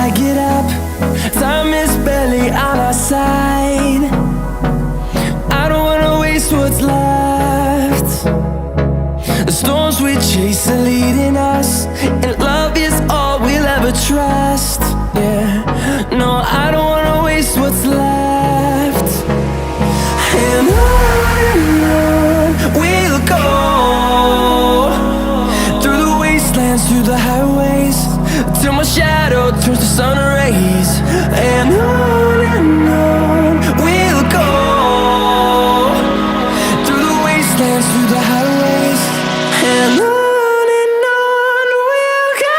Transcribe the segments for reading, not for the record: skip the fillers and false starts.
I get up. Time is barely on our side. I don't wanna waste what's left. The storms we chase are leading us, and love is all we'll ever trust. Yeah, no, I don't wanna waste what's left. And on we'll go, through the wastelands, through the highways, till my shadow turns to sun rays. And on we'll go, through the wastelands, through the highways, and on we'll go.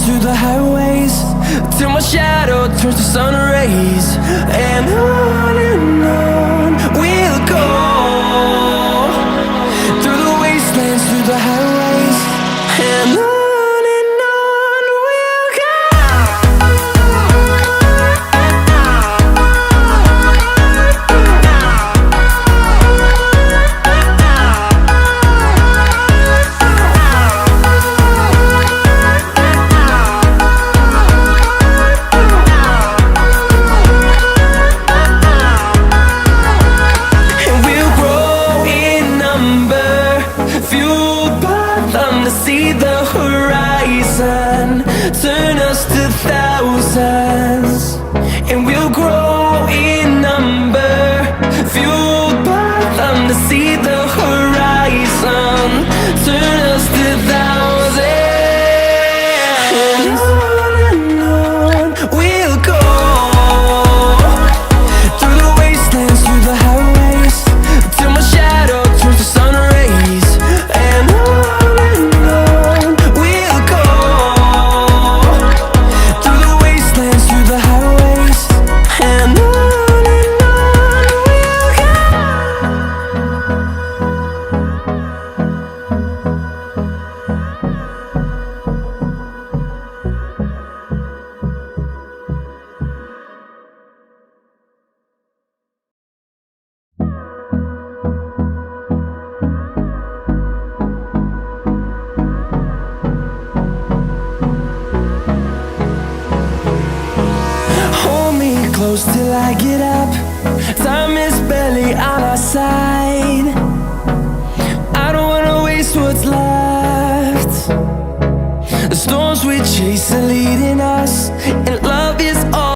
Through the highways, till my shadow turns to sun rays. And on we'll go, through the wastelands, through the highways, and on we'll go. See the horizon turn us to thousands, and we'll grow in number, fueled by them. To see the horizon turn us to thousands, and on we'll go, through the wastelands, through the highways, till my shadow turns to sun rays. And close till I get up. Time is barely on our side. I don't wanna waste what's left. The storms we chase are leading us, and